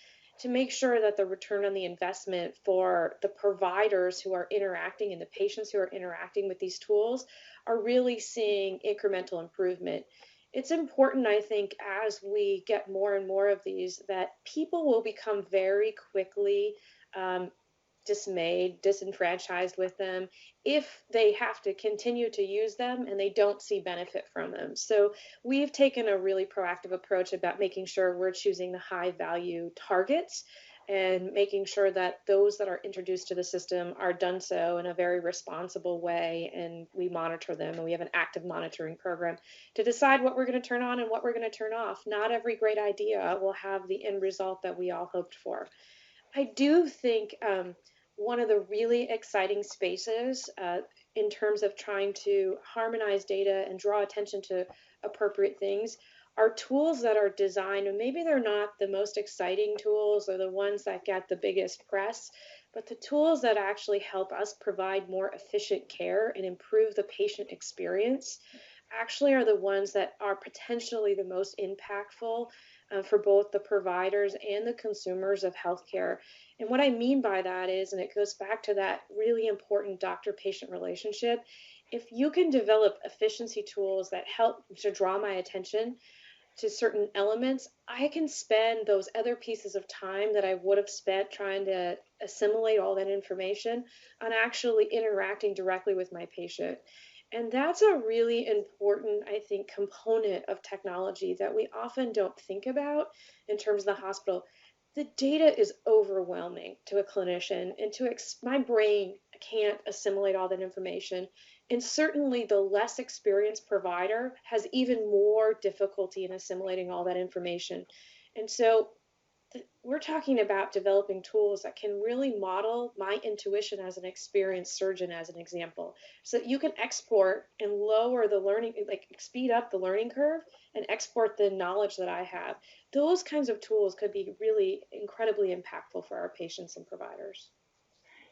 to make sure that the return on the investment for the providers who are interacting and the patients who are interacting with these tools are really seeing incremental improvement. It's important, I think, as we get more and more of these, that people will become very quickly dismayed, disenfranchised with them if they have to continue to use them and they don't see benefit from them. So we've taken a really proactive approach about making sure we're choosing the high value targets and making sure that those that are introduced to the system are done so in a very responsible way, and we monitor them, and we have an active monitoring program to decide what we're going to turn on and what we're going to turn off. Not every great idea will have the end result that we all hoped for. I do think one of the really exciting spaces in terms of trying to harmonize data and draw attention to appropriate things are tools that are designed, and maybe they're not the most exciting tools or the ones that get the biggest press, but the tools that actually help us provide more efficient care and improve the patient experience actually are the ones that are potentially the most impactful for both the providers and the consumers of healthcare. And what I mean by that is, and it goes back to that really important doctor-patient relationship, if you can develop efficiency tools that help to draw my attention to certain elements, I can spend those other pieces of time that I would have spent trying to assimilate all that information on actually interacting directly with my patient. And that's a really important, I think, component of technology that we often don't think about in terms of the hospital. The data is overwhelming to a clinician, and my brain can't assimilate all that information. And certainly the less experienced provider has even more difficulty in assimilating all that information. And so we're talking about developing tools that can really model my intuition as an experienced surgeon, as an example, so that you can export and lower the learning, like speed up the learning curve and export the knowledge that I have. Those kinds of tools could be really incredibly impactful for our patients and providers.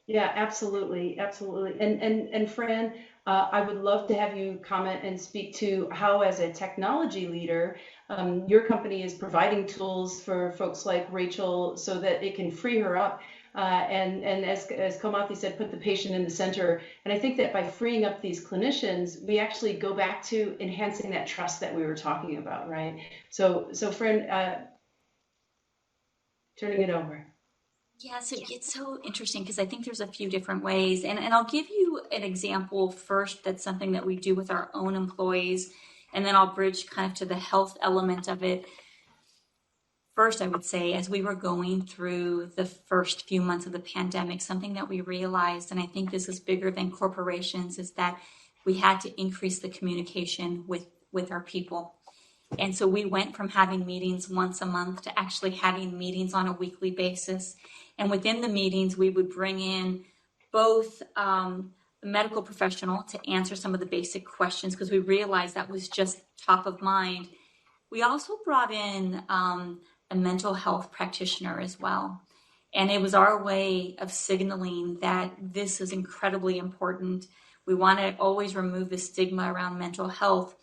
Yeah, absolutely, absolutely. And Fran, I would love to have you comment and speak to how, as a technology leader, your company is providing tools for folks like Rachael so that it can free her up. And as Komathi said, put the patient in the center. And I think that by freeing up these clinicians, we actually go back to enhancing that trust that we were talking about, right? So Fran, turning it over. Yeah, so it's so interesting because I think there's a few different ways. And I'll give you an example first that's something that we do with our own employees, and then I'll bridge kind of to the health element of it. First, I would say, as we were going through the first few months of the pandemic, something that we realized, and I think this is bigger than corporations, is that we had to increase the communication with our people. And so we went from having meetings once a month to actually having meetings on a weekly basis. And within the meetings, we would bring in both a medical professional to answer some of the basic questions because we realized that was just top of mind. We also brought in a mental health practitioner as well. And it was our way of signaling that this is incredibly important. We want to always remove the stigma around mental health.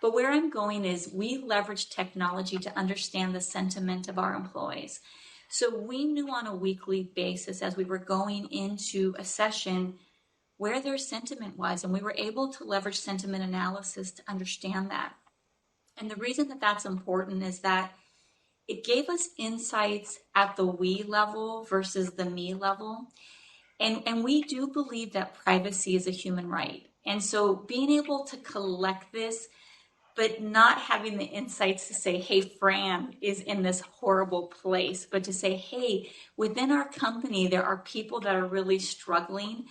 But where I'm going is we leverage technology to understand the sentiment of our employees. So we knew on a weekly basis as we were going into a session where their sentiment was, and we were able to leverage sentiment analysis to understand that. And the reason that that's important is that it gave us insights at the we level versus the me level. And we do believe that privacy is a human right. And so being able to collect this, but not having the insights to say, hey, Fran is in this horrible place, but to say, hey, within our company, there are people that are really struggling.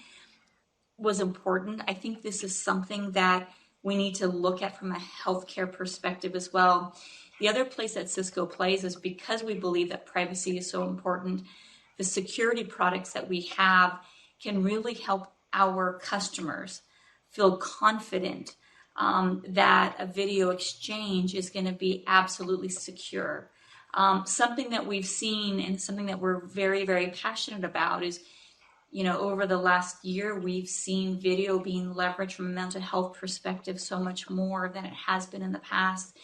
was important. I think this is something that we need to look at from a healthcare perspective as well. The other place that Cisco plays is because we believe that privacy is so important, the security products that we have can really help our customers feel confident that a video exchange is going to be absolutely secure. Something that we've seen and something that we're very, very passionate about is, over the last year, we've seen video being leveraged from a mental health perspective so much more than it has been in the past.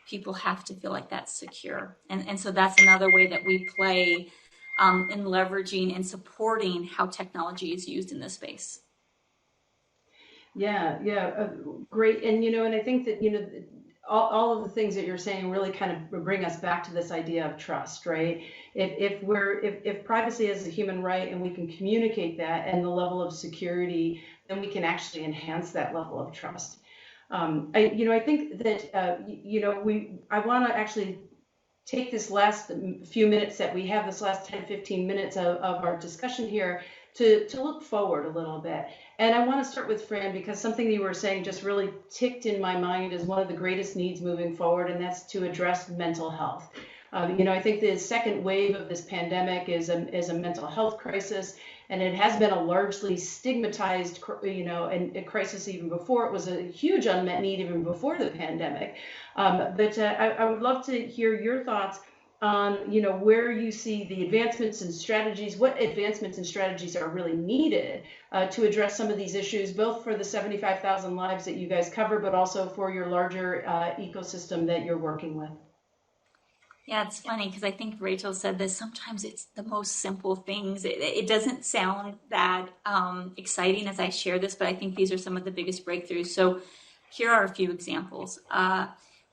People have to feel like that's secure. And so that's another way that we play in leveraging and supporting how technology is used in this space. Yeah, great. And, and I think that, all of the things that you're saying really kind of bring us back to this idea of trust, right? If privacy is a human right and we can communicate that and the level of security, then we can actually enhance that level of trust. I think that, I want to actually take this last few minutes that we have, this last 10, 15 minutes of our discussion here to look forward a little bit. And I want to start with Fran, because something you were saying just really ticked in my mind as one of the greatest needs moving forward, and that's to address mental health. I think the second wave of this pandemic is a mental health crisis, and it has been a largely stigmatized, and a crisis even before. It was a huge unmet need even before the pandemic. But I would love to hear your thoughts on, where you see the advancements and strategies, what advancements and strategies are really needed to address some of these issues, both for the 75,000 lives that you guys cover, but also for your larger ecosystem that you're working with. Yeah, it's funny because I think Rachael said this. Sometimes it's the most simple things. It doesn't sound that exciting as I share this, but I think these are some of the biggest breakthroughs. So here are a few examples.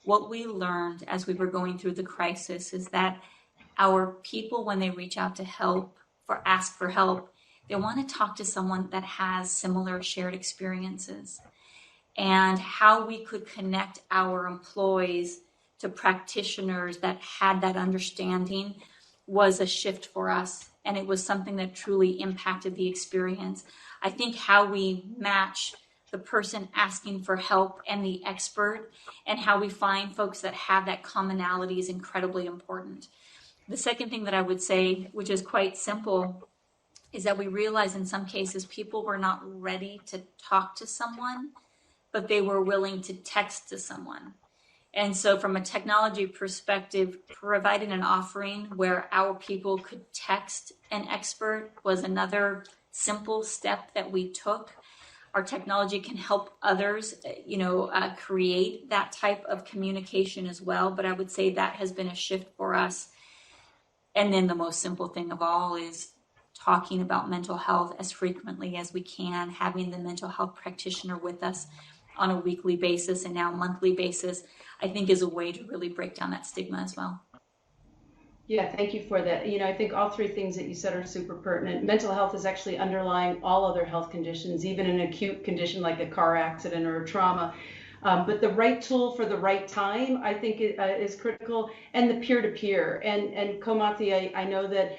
What we learned as we were going through the crisis is that our people, when they reach out to ask for help, they want to talk to someone that has similar shared experiences, and how we could connect our employees to practitioners that had that understanding was a shift for us. And it was something that truly impacted the experience. I think how we match the person asking for help and the expert, and how we find folks that have that commonality, is incredibly important. The second thing that I would say, which is quite simple, is that we realize in some cases people were not ready to talk to someone, but they were willing to text to someone. And so from a technology perspective, providing an offering where our people could text an expert was another simple step that we took. Our technology can help others, create that type of communication as well. But I would say that has been a shift for us. And then the most simple thing of all is talking about mental health as frequently as we can, having the mental health practitioner with us on a weekly basis and now monthly basis, I think is a way to really break down that stigma as well. Yeah, thank you for that. I think all three things that you said are super pertinent. Mental health is actually underlying all other health conditions, even an acute condition like a car accident or a trauma. But the right tool for the right time, I think, is critical, and the peer-to-peer. And Komathi, I know that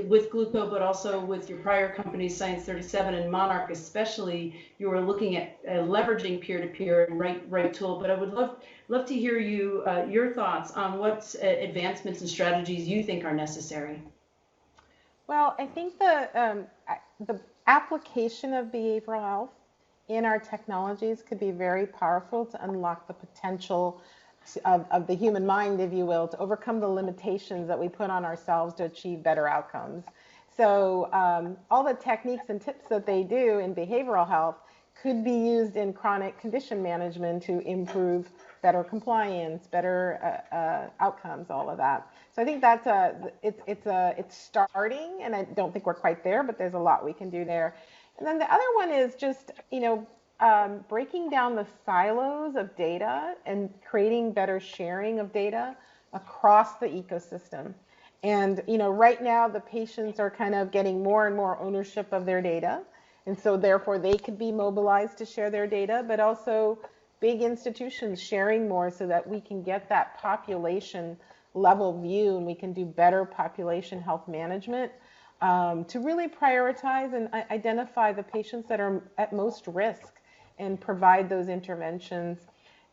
with Glooko, but also with your prior companies, Science 37 and Monarch especially, you were looking at leveraging peer-to-peer and right tool. But I would love to hear your thoughts on what advancements and strategies you think are necessary. Well, I think the application of behavioral health in our technologies could be very powerful to unlock the potential of the human mind, if you will, to overcome the limitations that we put on ourselves to achieve better outcomes. So all the techniques and tips that they do in behavioral health could be used in chronic condition management to improve better compliance, better outcomes, all of that. So I think that's it's starting, and I don't think we're quite there, but there's a lot we can do there. And then the other one is just, breaking down the silos of data and creating better sharing of data across the ecosystem. And, right now the patients are kind of getting more and more ownership of their data. And so therefore they could be mobilized to share their data, but also big institutions sharing more so that we can get that population level view and we can do better population health management. to really prioritize and identify the patients that are at most risk and provide those interventions.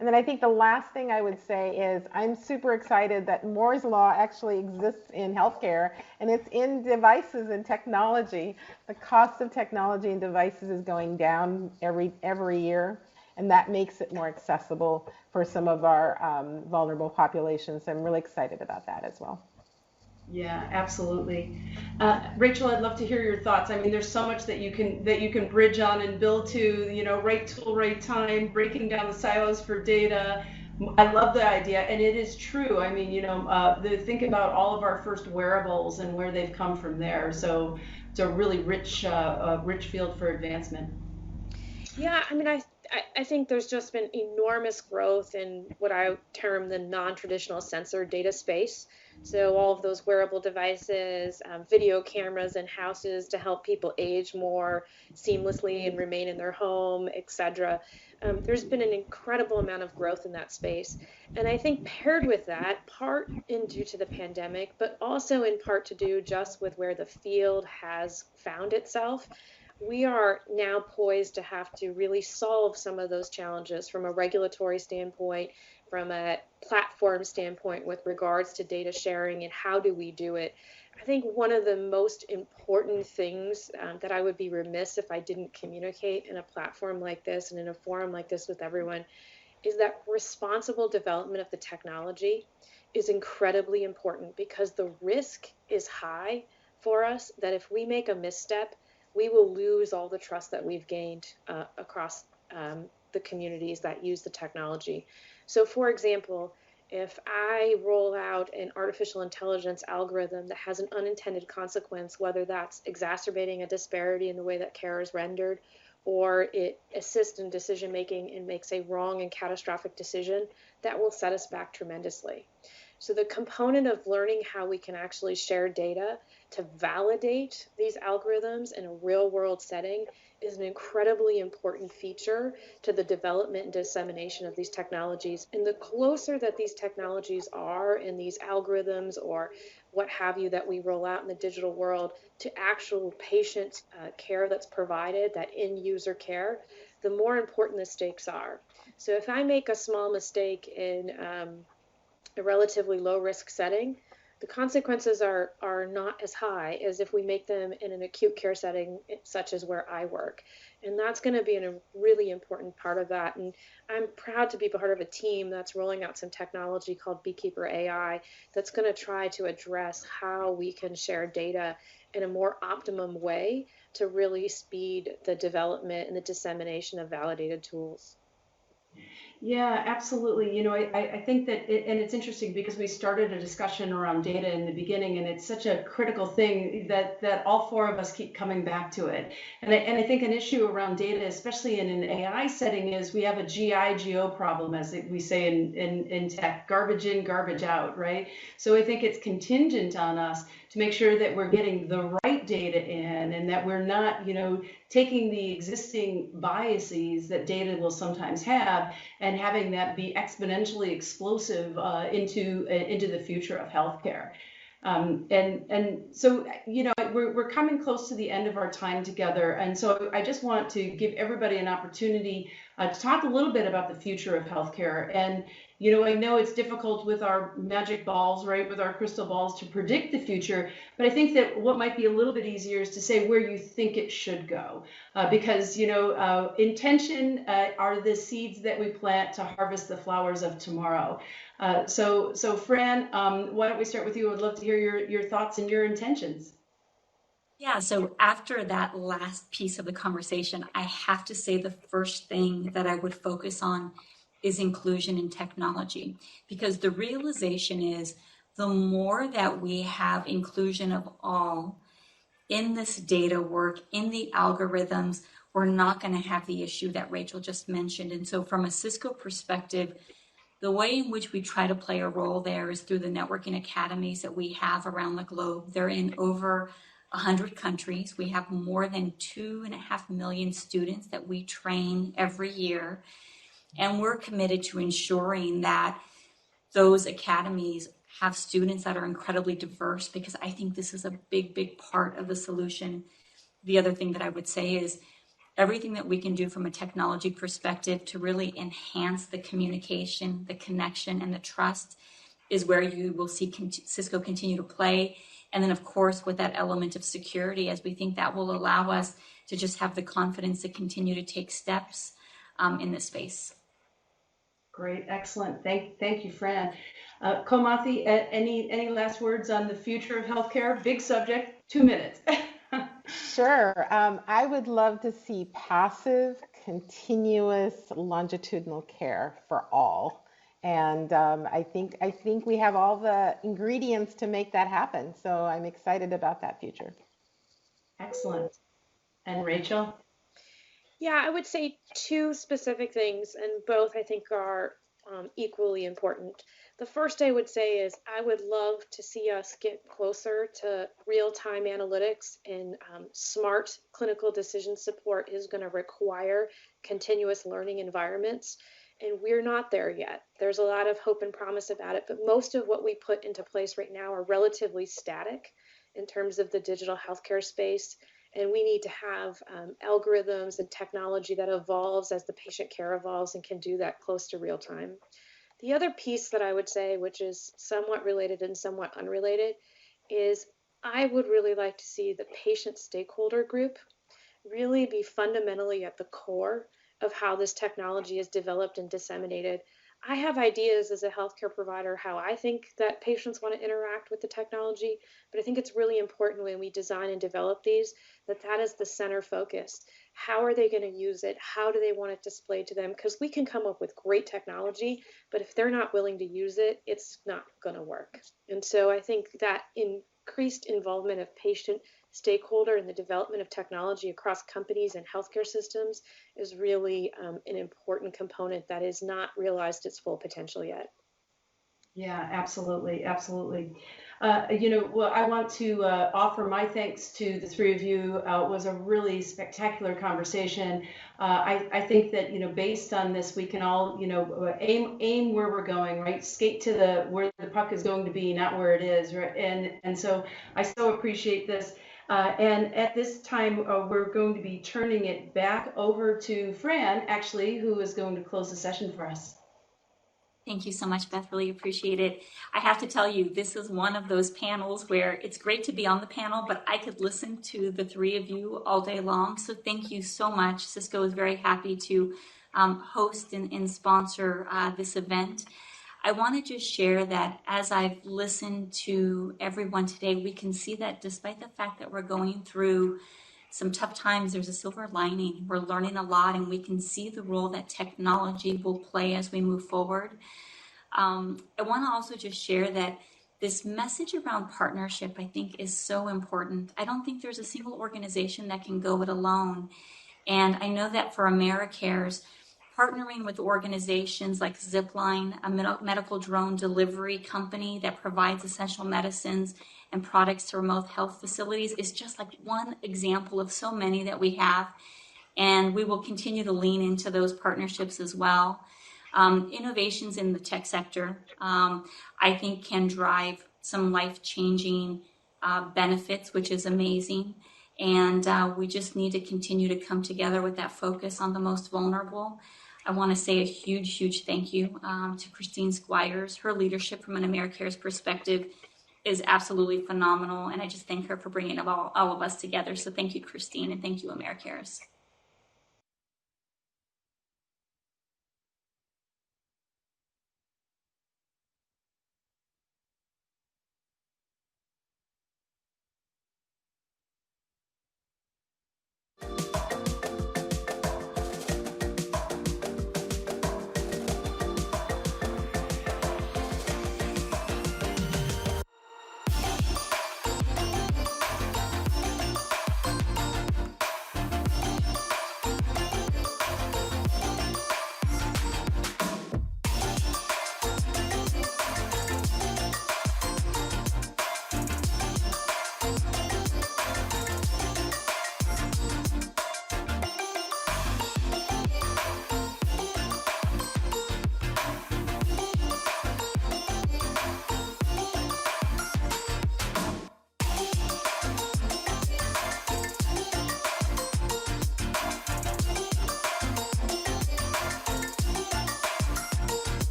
And then I think the last thing I would say is I'm super excited that Moore's Law actually exists in healthcare, and it's in devices and technology. The cost of technology and devices is going down every year, and that makes it more accessible for some of our vulnerable populations. So I'm really excited about that as well. Yeah, absolutely. Rachael, I'd love to hear your thoughts. I mean, there's so much that you can bridge on and build to, right tool, right time, breaking down the silos for data. I love the idea, and it is true. I mean, think about all of our first wearables and where they've come from there. So it's a really rich field for advancement. Yeah, I mean, I think there's just been enormous growth in what I term the non-traditional sensor data space. So all of those wearable devices, video cameras in houses to help people age more seamlessly and remain in their home, etc. There's been an incredible amount of growth in that space. And I think paired with that, part in due to the pandemic, but also in part to do just with where the field has found itself, we are now poised to have to really solve some of those challenges from a regulatory standpoint, from a platform standpoint with regards to data sharing and how do we do it. I think one of the most important things that I would be remiss if I didn't communicate in a platform like this and in a forum like this with everyone is that responsible development of the technology is incredibly important, because the risk is high for us that if we make a misstep, we will lose all the trust that we've gained across the communities that use the technology. So for example, if I roll out an artificial intelligence algorithm that has an unintended consequence, whether that's exacerbating a disparity in the way that care is rendered, or it assists in decision making and makes a wrong and catastrophic decision, that will set us back tremendously. So the component of learning how we can actually share data to validate these algorithms in a real world setting is an incredibly important feature to the development and dissemination of these technologies. And the closer that these technologies are in these algorithms or what have you that we roll out in the digital world to actual patient care that's provided, that end user care, the more important the stakes are. So if I make a small mistake in a relatively low risk setting, the consequences are not as high as if we make them in an acute care setting, such as where I work. And that's going to be a really important part of that. And I'm proud to be part of a team that's rolling out some technology called Beekeeper AI that's going to try to address how we can share data in a more optimum way to really speed the development and the dissemination of validated tools. Yeah, absolutely. I think that, and it's interesting because we started a discussion around data in the beginning, and it's such a critical thing that all four of us keep coming back to it. And I think an issue around data, especially in an AI setting, is we have a GI/GO problem, as we say in tech, garbage in, garbage out, right? So I think it's contingent on us to make sure that we're getting the right data in, and that we're not, taking the existing biases that data will sometimes have and having that be exponentially explosive into the future of healthcare. And so, we're coming close to the end of our time together. And so I just want to give everybody an opportunity to talk a little bit about the future of healthcare. And, I know it's difficult with our magic balls, right, with our crystal balls to predict the future, but I think that what might be a little bit easier is to say where you think it should go. Because, intention are the seeds that we plant to harvest the flowers of tomorrow. So Fran, why don't we start with you? I'd love to hear your thoughts and your intentions. Yeah, so after that last piece of the conversation, I have to say the first thing that I would focus on is inclusion in technology, because the realization is the more that we have inclusion of all in this data work, in the algorithms, we're not going to have the issue that Rachael just mentioned. And so from a Cisco perspective, the way in which we try to play a role there is through the networking academies that we have around the globe. They're in over 100 countries. We have more than 2.5 million students that we train every year. And we're committed to ensuring that those academies have students that are incredibly diverse, because I think this is a big, big part of the solution. The other thing that I would say is everything that we can do from a technology perspective to really enhance the communication, the connection, and the trust is where you will see Cisco continue to play. And then, of course, with that element of security, as we think that will allow us to just have the confidence to continue to take steps in this space. Great, excellent. Thank you, Fran. Komathi, any last words on the future of healthcare? Big subject, 2 minutes. Sure. I would love to see passive, continuous, longitudinal care for all. And I think we have all the ingredients to make that happen. So I'm excited about that future. Excellent. And Rachael? Yeah, I would say two specific things, and both I think are equally important. The first I would say is I would love to see us get closer to real-time analytics, and smart clinical decision support is going to require continuous learning environments, and we're not there yet. There's a lot of hope and promise about it, but most of what we put into place right now are relatively static in terms of the digital healthcare space. And we need to have algorithms and technology that evolves as the patient care evolves and can do that close to real time. The other piece that I would say, which is somewhat related and somewhat unrelated, is I would really like to see the patient stakeholder group really be fundamentally at the core of how this technology is developed and disseminated. I have ideas as a healthcare provider how I think that patients want to interact with the technology, but I think it's really important when we design and develop these that is the center focus. How are they going to use it? How do they want it displayed to them? Because we can come up with great technology, but if they're not willing to use it, it's not going to work. And so I think that increased involvement of patient stakeholder in the development of technology across companies and healthcare systems is really an important component that is not realized its full potential yet. Yeah, absolutely, absolutely. Well, I want to offer my thanks to the three of you. It was a really spectacular conversation. I think that, based on this, we can all, aim where we're going, right? Skate to where the puck is going to be, not where it is, right? And so I so appreciate this. And at this time, we're going to be turning it back over to Fran, actually, who is going to close the session for us. Thank you so much, Beth. Really appreciate it. I have to tell you, this is one of those panels where it's great to be on the panel, but I could listen to the three of you all day long. So thank you so much. Cisco is very happy to host and sponsor this event. I want to just share that as I've listened to everyone today, we can see that despite the fact that we're going through some tough times, there's a silver lining. We're learning a lot, and we can see the role that technology will play as we move forward. I want to also just share that this message around partnership, I think, is so important. I don't think there's a single organization that can go it alone. And I know that for Americares, partnering with organizations like Zipline, a medical drone delivery company that provides essential medicines and products to remote health facilities, is just like one example of so many that we have. And we will continue to lean into those partnerships as well. Innovations in the tech sector, I think, can drive some life-changing benefits, which is amazing. And we just need to continue to come together with that focus on the most vulnerable. I want to say a huge, huge thank you to Christine Squires. Her leadership from an Americares perspective is absolutely phenomenal. And I just thank her for bringing all of us together. So thank you, Christine, and thank you, Americares.